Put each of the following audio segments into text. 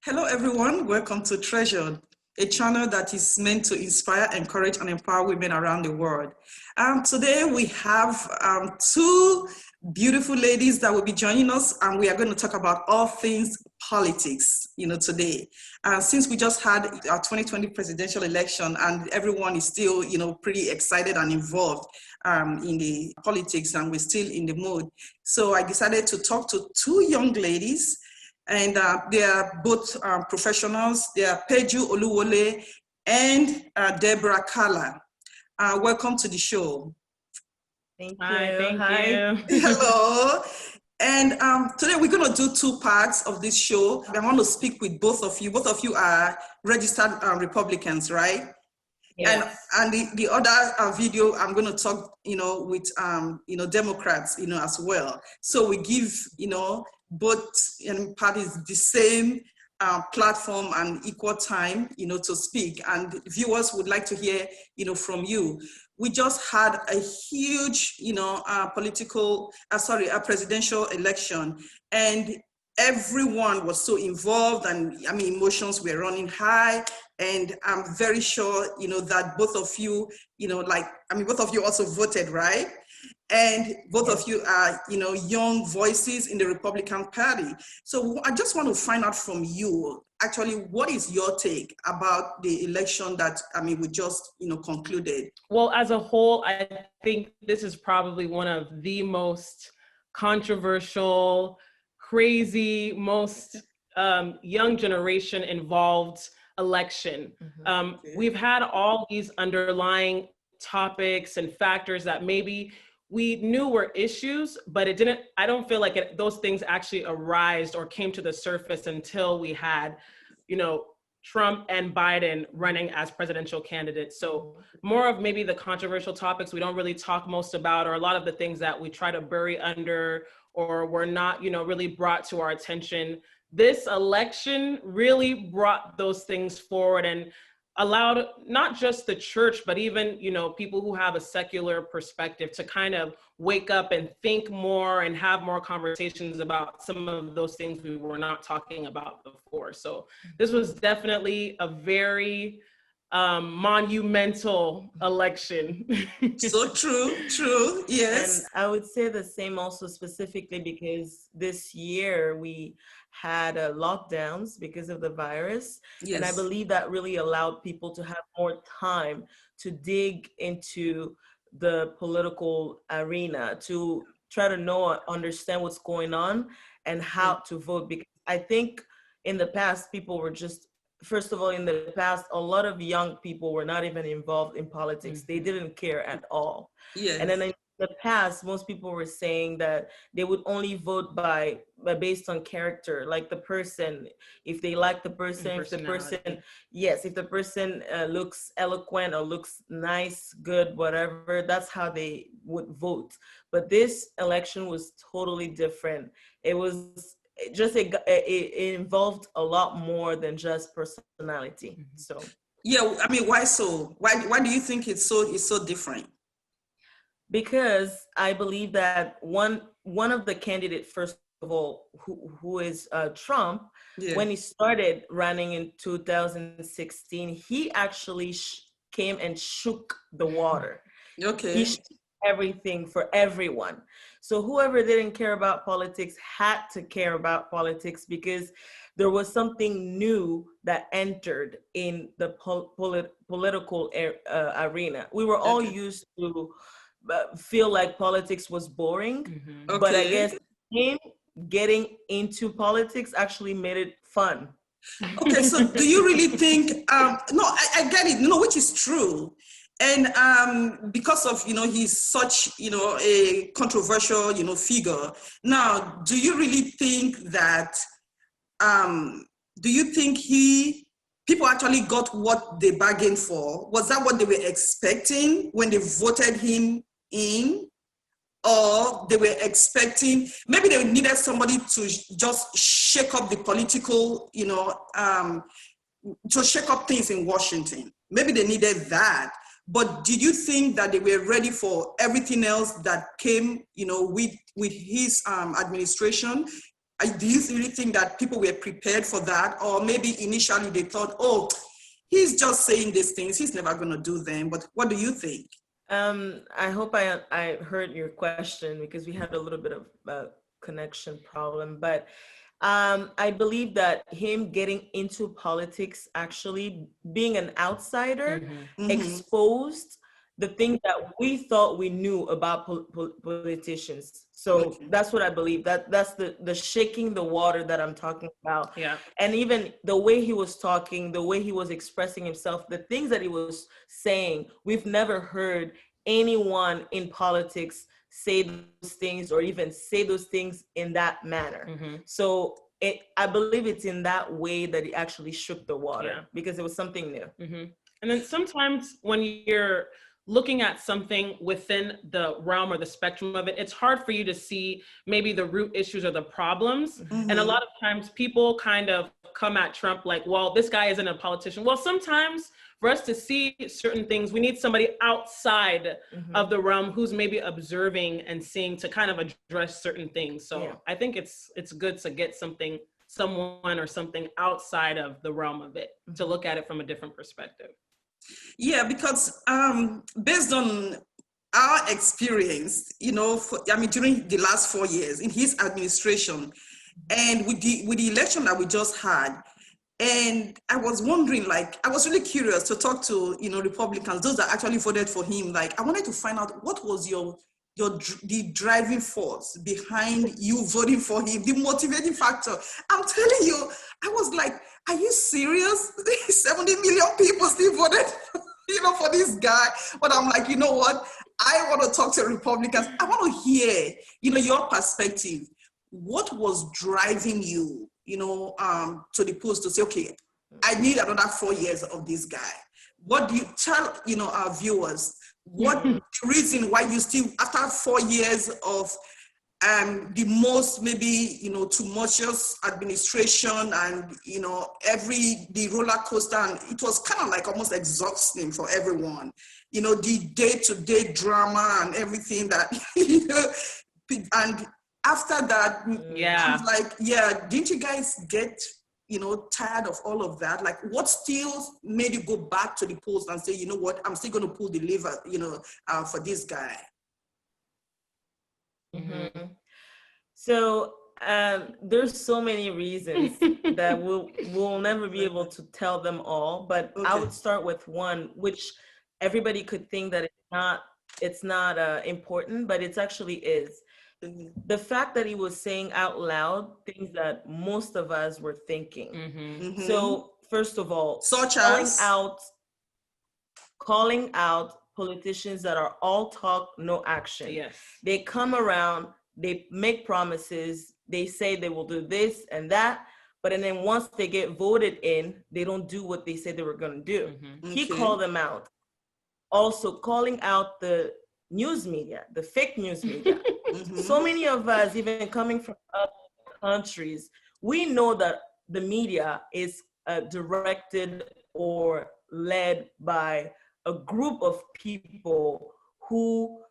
Hello, everyone. Welcome to Treasured, a channel that is meant to inspire, encourage, and empower women around the world. Today, we have two beautiful ladies that will be joining us, and we are going to talk about all things politics, today. Since we just had our 2020 presidential election, and everyone is still, pretty excited and involved in the politics, and we're still in the mood. So I decided to talk to two young ladies, and they are both professionals. They are Peju Oluwole and Deborah Kala. Welcome to the show. Thank you. Hi. Hello. And today we're going to do two parts of this show. I want to speak with both of you. Both of you are registered Republicans, right? Yes. And the other video, I'm going to talk, with, Democrats, as well. So we give, both parties the same platform and equal time, to speak. And viewers would like to hear, from you. We just had a huge, a presidential election, and everyone was so involved, and emotions were running high. And I'm very sure, that both of you, both of you also voted, right? And both of you are, young voices in the Republican Party. So I just want to find out from you, actually, what is your take about the election that, we just, concluded? Well, as a whole, I think this is probably one of the most controversial, crazy, most young generation involved election. We've had all these underlying topics and factors that maybe we knew were issues, but I don't feel like those things actually arised or came to the surface until we had, Trump and Biden running as presidential candidates. So more of maybe the controversial topics we don't really talk most about, or a lot of the things that we try to bury under or were not, really brought to our attention. This election really brought those things forward and allowed not just the church, but even, people who have a secular perspective to kind of wake up and think more and have more conversations about some of those things we were not talking about before. So this was definitely a very monumental election. So true, yes. And I would say the same also specifically because this year we had lockdowns because of the virus. Yes. And I believe that really allowed people to have more time to dig into the political arena, to try to understand what's going on and how to vote. Because I think in the past, people were just, first of all, in the past, a lot of young people were not even involved in politics. They didn't care at all. Yes. And then in the past, most people were saying that they would only vote based on character, like the person, if they like the person, if the person looks eloquent or looks nice, good, whatever, that's how they would vote. But this election was totally different. It was just it involved a lot more than just personality. So why so? Why do you think it's so different? Because I believe that one of the candidates, first of all, who is Trump, when he started running in 2016, he actually came and shook the water. Okay. He shook everything for everyone. So whoever didn't care about politics had to care about politics because there was something new that entered in the political arena. We were all used to feel like politics was boring, but I guess him getting into politics actually made it fun. Okay, so do you really think, no, I get it, which is true. And because of, he's such, a controversial, figure. Now, do you really think that, people actually got what they bargained for? Was that what they were expecting when they voted him in? Or they were expecting, maybe they needed somebody to just shake up the political, to shake up things in Washington. Maybe they needed that. But did you think that they were ready for everything else that came, with his administration? Do you really think that people were prepared for that? Or maybe initially they thought, oh, he's just saying these things, he's never going to do them. But what do you think? I hope I heard your question, because we had a little bit of a connection problem. But I believe that him getting into politics, actually being an outsider, exposed the things that we thought we knew about politicians. So that's what I believe. That's the shaking the water that I'm talking about. Yeah. And even the way he was talking, the way he was expressing himself, the things that he was saying, we've never heard anyone in politics say those things, or even say those things in that manner. So I believe it's in that way that it actually shook the water, because it was something new. And then sometimes when you're looking at something within the realm or the spectrum of it, it's hard for you to see maybe the root issues or the problems. And a lot of times people kind of come at Trump like, well, this guy isn't a politician. Well, sometimes for us to see certain things, we need somebody outside of the realm who's maybe observing and seeing to kind of address certain things. So I think it's good to get someone or something outside of the realm of it to look at it from a different perspective. Yeah, because based on our experience, during the last 4 years in his administration, and with the election that we just had, and I was wondering, I was really curious to talk to, Republicans, those that actually voted for him. I wanted to find out what was the driving force behind you voting for him, the motivating factor. I'm telling you, I was like, are you serious? 70 million people still voted, for this guy. But I'm like, you know what? I want to talk to Republicans. I want to hear, your perspective. What was driving you, to the polls to say, okay, I need another 4 years of this guy? What do you tell, our viewers? What the reason why you still, after 4 years of the most maybe, tumultuous administration and, the roller coaster, and it was kind of like almost exhausting for everyone, the day-to-day drama and everything that, and after that, I was like, didn't you guys get, tired of all of that? What still made you go back to the polls and say, you know what, I'm still going to pull the lever, for this guy? So there's so many reasons that we'll never be able to tell them all, but I would start with one, which everybody could think that it's not important, but it actually is. The fact that he was saying out loud things that most of us were thinking. So first of all, such as calling out politicians that are all talk, no action. Yes. They come around, they make promises, they say they will do this and that, but then once they get voted in, they don't do what they said they were going to do. He called them out. Also calling out the news media, the fake news media. So many of us, even coming from other countries, we know that the media is directed or led by a group of people who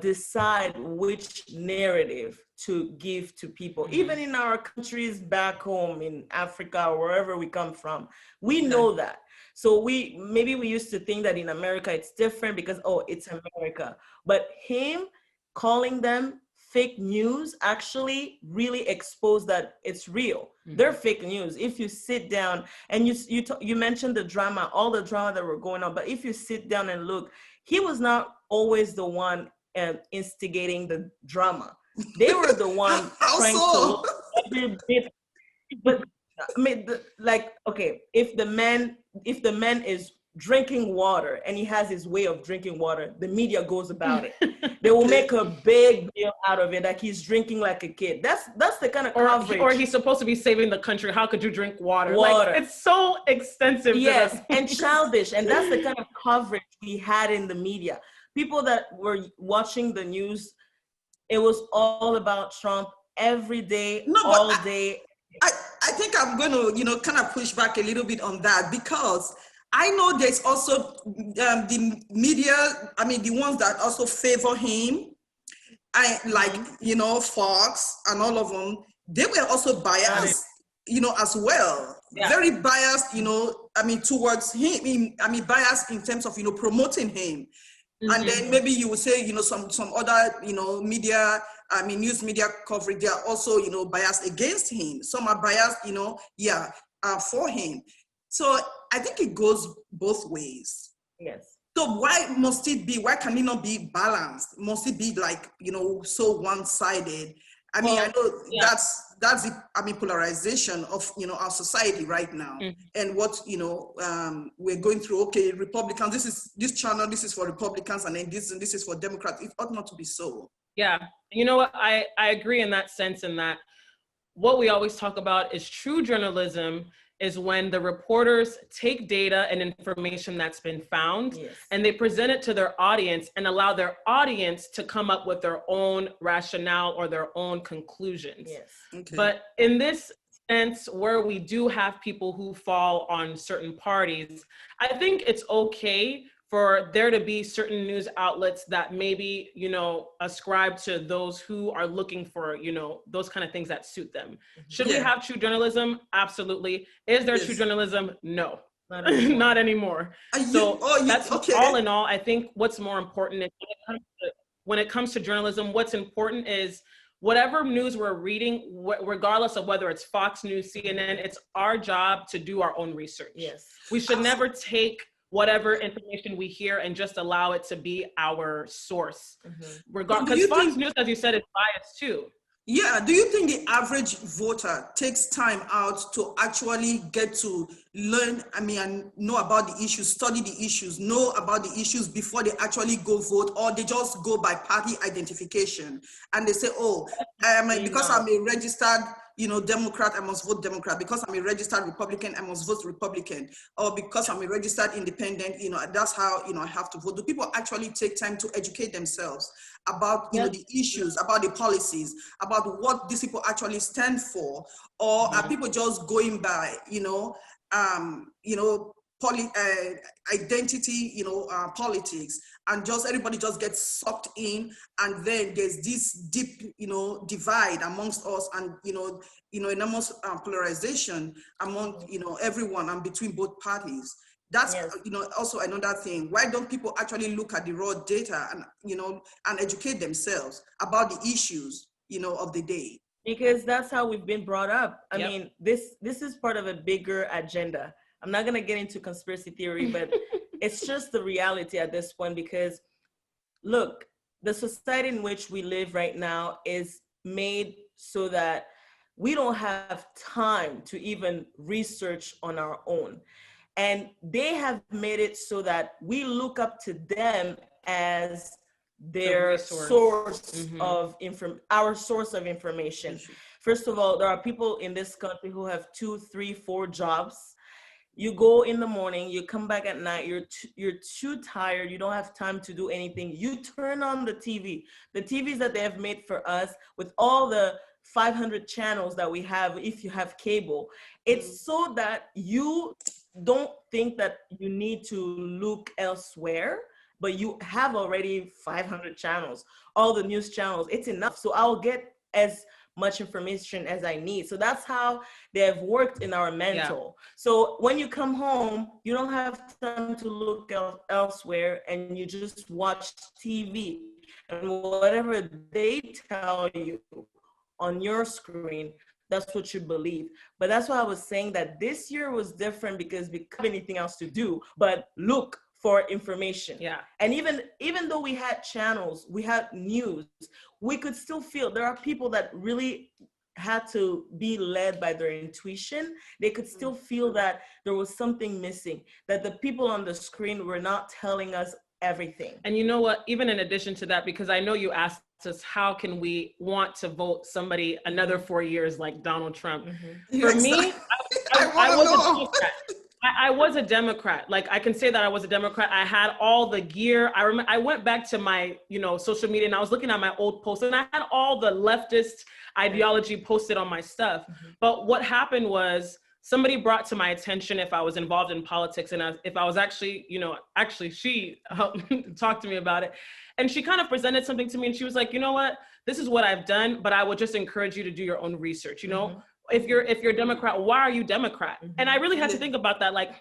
decide which narrative to give to people. Even in our countries back home in Africa or wherever we come from, we know that. So we used to think that in America it's different because, it's America. But him calling them fake news actually really exposed that it's real. They're fake news. If you sit down and you mentioned the drama, all the drama that were going on, but if you sit down and look, he was not always the one instigating the drama. They were the one trying to look every bit. But I mean, if the man is drinking water and he has his way of drinking water, the media goes about it. They will make a big deal out of it, like he's drinking like a kid. That's the kind of coverage. Or he's supposed to be saving the country. How could you drink water? It's so extensive. Yes, and childish. And that's the kind of coverage we had in the media. People that were watching the news, it was all about Trump every day, all day. I think I'm going to, kind of push back a little bit on that, because I know there's also the media, the ones that also favor him, Fox and all of them, they were also biased, as well. Yeah. Very biased, towards him. Biased in terms of, promoting him. And then maybe you would say, some other, media, news media coverage, they are also, biased against him. Some are biased, for him. So I think it goes both ways. Yes. So why can it not be balanced? Must it be like, so one-sided? I know that's the, polarization of, our society right now. And what, we're going through, okay, Republicans, this channel, this is for Republicans, and then this is for Democrats. It ought not to be so. Yeah, you know what, I agree in that sense, in that what we always talk about is true journalism is when the reporters take data and information that's been found, and they present it to their audience and allow their audience to come up with their own rationale or their own conclusions. Okay. But in this sense, where we do have people who fall on certain parties, I think it's okay for there to be certain news outlets that maybe, ascribe to those who are looking for, those kind of things that suit them. Should we have true journalism? Absolutely. Is there true journalism? No, not anymore. All in all, I think what's more important is when it comes to journalism, what's important is whatever news we're reading, regardless of whether it's Fox News, CNN, it's our job to do our own research. We should never take whatever information we hear and just allow it to be our source. Because Fox News, as you said, is biased too. Yeah, do you think the average voter takes time out to actually get to learn, and know about the issues, study the issues, know about the issues before they actually go vote, or they just go by party identification and they say, because I'm a registered, Democrat, I must vote Democrat. Because I'm a registered Republican, I must vote Republican. Or because I'm a registered independent, that's how, I have to vote. Do people actually take time to educate themselves about, the issues, about the policies, about what these people actually stand for? Or are people just going by, identity, politics, and just everybody just gets sucked in, and then there's this deep, divide amongst us, and enormous polarization among everyone and between both parties. That's also another thing. Why don't people actually look at the raw data and and educate themselves about the issues of the day? Because that's how we've been brought up. I mean, this is part of a bigger agenda. I'm not going to get into conspiracy theory, but it's just the reality at this point, because look, the society in which we live right now is made so that we don't have time to even research on our own. And they have made it so that we look up to them as their source of our source of information. First of all, there are people in this country who have 2, 3, 4 jobs. You go in the morning, you come back at night, you're too tired, you don't have time to do anything. You turn on the TVs that they have made for us with all the 500 channels that we have if you have cable. It's so that you don't think that you need to look elsewhere, but you have already 500 channels, all the news channels, it's enough. So I'll get as much information as I need. So that's how they have worked in our mental. So when you come home, you don't have time to look elsewhere, and you just watch TV, and whatever they tell you on your screen, that's what you believe. But that's why I was saying that this year was different, because we didn't have anything else to do but look for information. And even though we had channels, we had news, we could still feel there are people that really had to be led by their intuition. They could still feel that there was something missing, that the people on the screen were not telling us everything. And you know what, even in addition to that, because I know you asked us, how can we want to vote somebody another 4 years like Donald Trump? For me, I was a Democrat. Like, I can say that I was a Democrat. I had all the gear. I went back to my, social media, and I was looking at my old posts, and I had all the leftist ideology posted on my stuff. But what happened was, somebody brought to my attention if I was involved in politics, and if I was actually, she helped talk to me about it. And she kind of presented something to me, and she was like, you know what, this is what I've done, but I would just encourage you to do your own research. If you're Democrat, why are you Democrat? And I really had to think about that, like,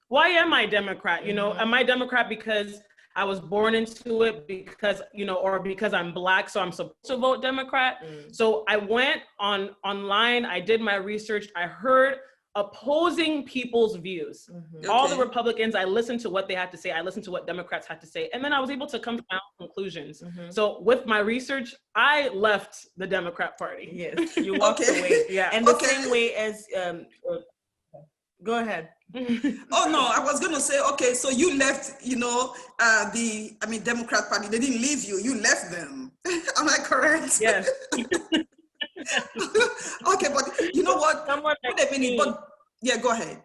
why am I Democrat? Am I Democrat because I was born into it, because, or because I'm Black, so I'm supposed to vote Democrat? So I went online, I did my research, I heard opposing people's views. All the Republicans, I listened to what they had to say, I listened to what Democrats had to say, and then I was able to come to my own conclusions. So with my research, I left the Democrat Party. Yes, you walked away. Yeah, and the same way as, go ahead. Oh no, I was going to say, okay, so you left, Democrat Party. They didn't leave you, you left them. Am I correct? Yes. Okay, but you know what? Yeah, go ahead.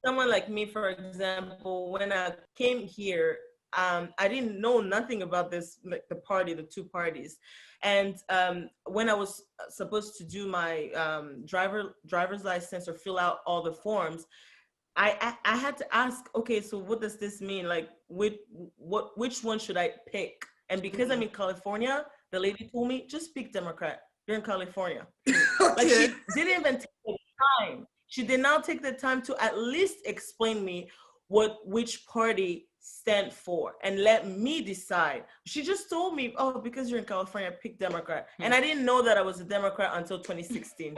Someone like me, for example, when I came here, I didn't know nothing about this, like the two parties. And when I was supposed to do my driver's license or fill out all the forms, I had to ask, okay, so what does this mean? Like, which one should I pick? And because I'm in California, the lady told me, just pick Democrat. You're in California. Like, she didn't even take the time. She did not take the time to at least explain me which party stand for and let me decide. She just told me, oh, because you're in California, pick Democrat. And I didn't know that I was a Democrat until 2016.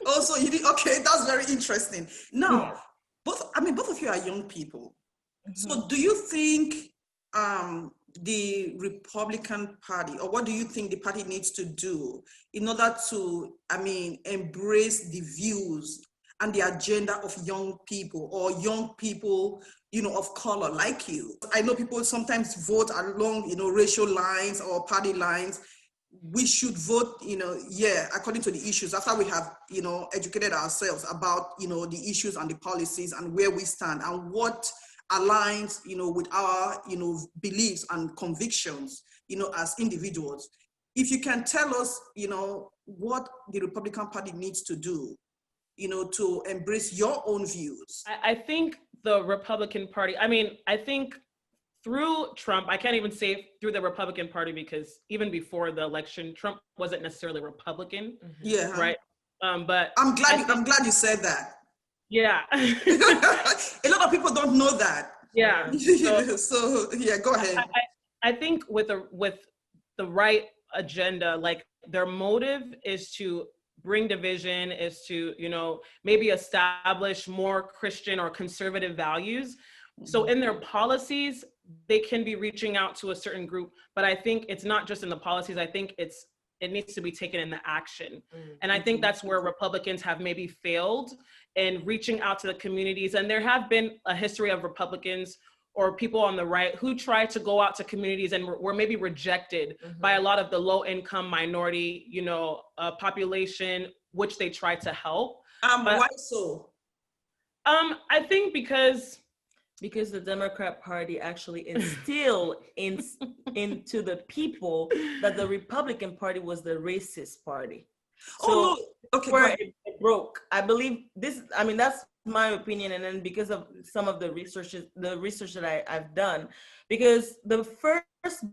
Oh, so you did, okay, that's very interesting. Now, both of you are young people. So do you think the Republican Party, or what do you think the party needs to do in order to, embrace the views and the agenda of young people, or young people, of color like you? I know people sometimes vote along, racial lines or party lines. We should vote, according to the issues, after we have, educated ourselves about, the issues and the policies and where we stand and what aligns, with our, beliefs and convictions, as individuals. If you can tell us, what the Republican Party needs to do, to embrace your own views. I think the Republican Party, I think through Trump, I can't even say through the Republican Party, because even before the election, Trump wasn't necessarily Republican. Yeah. Right. But I'm glad you said that. Yeah. A lot of people don't know that. Yeah. So yeah, go ahead. I think with the right agenda, like, their motive is to bring division, is to, maybe establish more Christian or conservative values. So in their policies, they can be reaching out to a certain group, but I think it's not just in the policies. I think it needs to be taken in the action. And I think that's where Republicans have maybe failed in reaching out to the communities. And there have been a history of Republicans or people on the right who try to go out to communities and were maybe rejected by a lot of the low income minority, population, which they try to help. Why so? I think because the Democrat Party actually instilled into the people that the Republican Party was the racist party. So where it broke. I believe this, that's my opinion. And then because of some of the research that I've done, because the first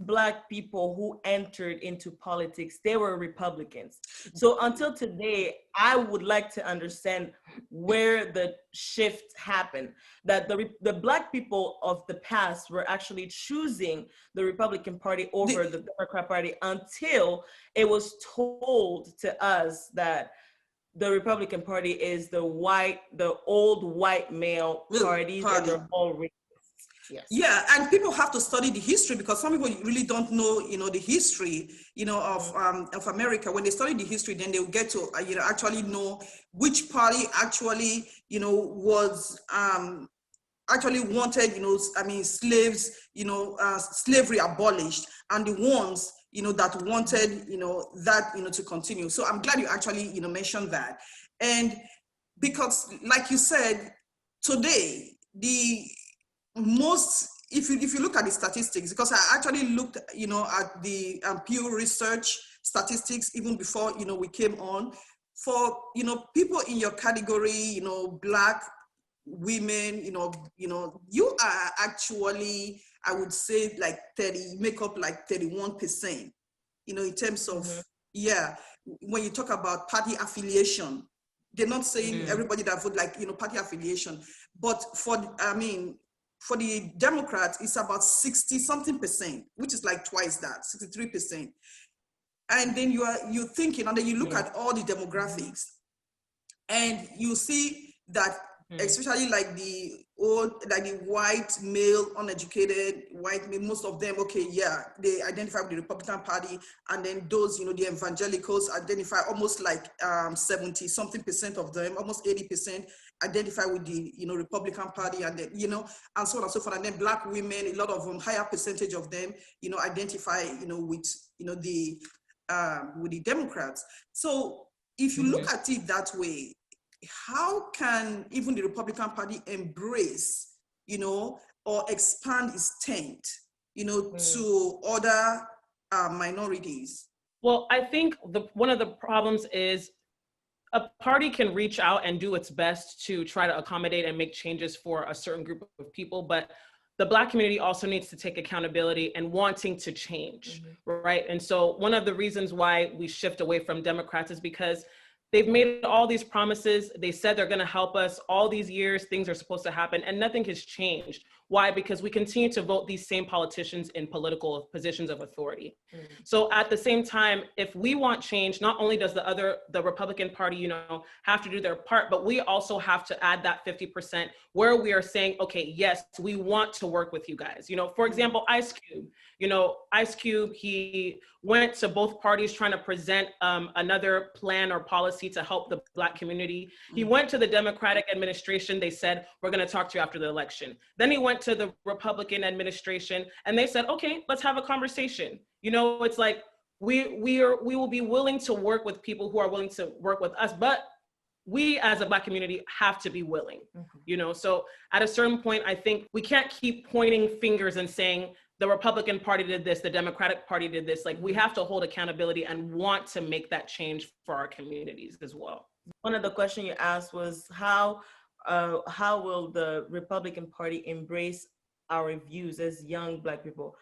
Black people who entered into politics, they were Republicans. So until today, I would like to understand where the shift happened, that the Black people of the past were actually choosing the Republican Party over the Democrat Party until it was told to us that the Republican Party is the old white male parties, and they're all racist. Yes. Yeah, and people have to study the history, because some people really don't know, the history, of America. When they study the history, then they'll get to, actually know which party actually, was actually wanted, slaves, slavery abolished, and the ones, that wanted, that, to continue. So I'm glad you actually, mentioned that. And because, like you said, today, if you look at the statistics, because I actually looked, at the Pew Research statistics even before, we came on. for, people in your category, Black women, you are actually, I would say, like 30, make up like 31%, in terms of, when you talk about party affiliation. They're not saying everybody that vote, like, party affiliation, but for the Democrats, it's about 60 something percent, which is like twice that, 63%. And then you're thinking, and then you look at all the demographics, and you see that, especially like the white male, uneducated white male, most of them, they identify with the Republican Party, and then those, the evangelicals identify almost like 70 something percent of them, almost 80% identify with the Republican Party, and then and so on and so forth. And then Black women, a lot of them, higher percentage of them, identify with the Democrats. So if you look at it that way, how can even the Republican Party embrace, or expand its tent, to other minorities? Well, I think one of the problems is a party can reach out and do its best to try to accommodate and make changes for a certain group of people, but the Black community also needs to take accountability and wanting to change, right? And so one of the reasons why we shift away from Democrats is because they've made all these promises. They said they're going to help us all these years. Things are supposed to happen, and nothing has changed. Why? Because we continue to vote these same politicians in political positions of authority. So at the same time, if we want change, not only does the Republican Party, have to do their part, but we also have to add that 50% where we are saying, okay, yes, we want to work with you guys. For example, Ice Cube. Ice Cube, he went to both parties trying to present another plan or policy to help the Black community. He went to the Democratic administration. They said, we're going to talk to you after the election. Then he went to the Republican administration, and they said, okay, let's have a conversation. It's like, we will be willing to work with people who are willing to work with us, but we as a Black community have to be willing, So at a certain point, I think we can't keep pointing fingers and saying, the Republican Party did this, the Democratic Party did this. Like, we have to hold accountability and want to make that change for our communities as well. One of the questions you asked was how will the Republican Party embrace our views as young Black people?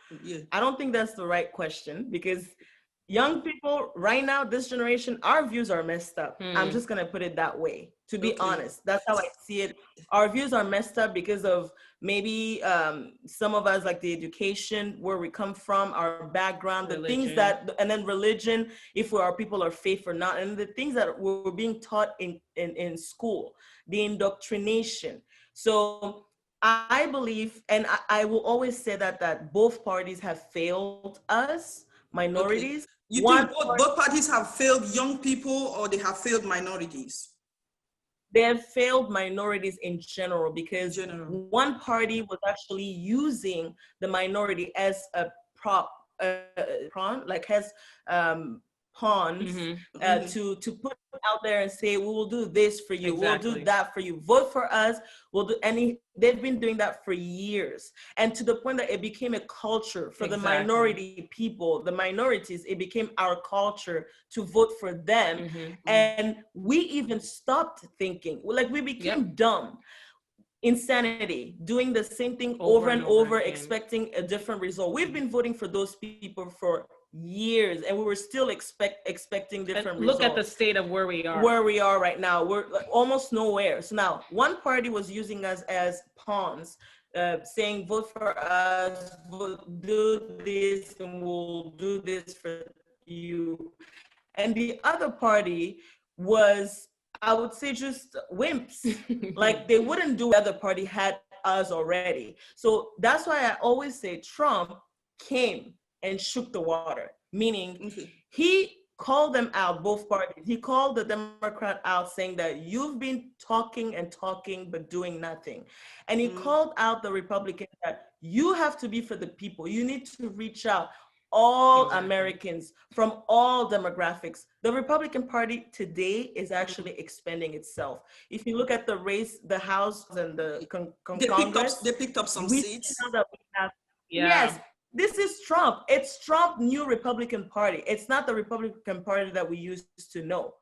I don't think that's the right question, because young people right now, this generation, our views are messed up. I'm just going to put it that way, to be honest. That's how I see it. Our views are messed up because of maybe some of us, like the education, where we come from, our background, the things that, and then religion, if we are people of faith or not, and the things that we're being taught in school, the indoctrination. So I believe, and I will always say that both parties have failed us, minorities. You think both parties have failed young people, or they have failed minorities? They have failed minorities in general, because one party was actually using the minority as a pawn, like has pawns to put out there and say, we will do this for you, we'll do that for you, vote for us, we'll do any. They've been doing that for years, and to the point that it became a culture for the minority people, the minorities. It became our culture to vote for them, and we even stopped thinking. Like, we became dumb. Insanity, doing the same thing over and over expecting a different result. We've been voting for those people for years, and we were still expecting different results. Look at the state of where we are. Where we are right now, we're almost nowhere. So now, one party was using us as pawns, saying, vote for us, do this, and we'll do this for you. And the other party was, I would say, just wimps. Like, they wouldn't do what the other party had us already. So that's why I always say Trump came and shook the water, meaning he called them out, both parties. He called the Democrat out, saying that you've been talking and talking, but doing nothing. And he called out the Republican that you have to be for the people. You need to reach out. All Americans from all demographics. The Republican Party today is actually expanding itself. If you look at the race, the House and the Congress, they picked up some seats. That we have, yes, this is Trump. It's Trump new Republican Party. It's not the Republican Party that we used to know.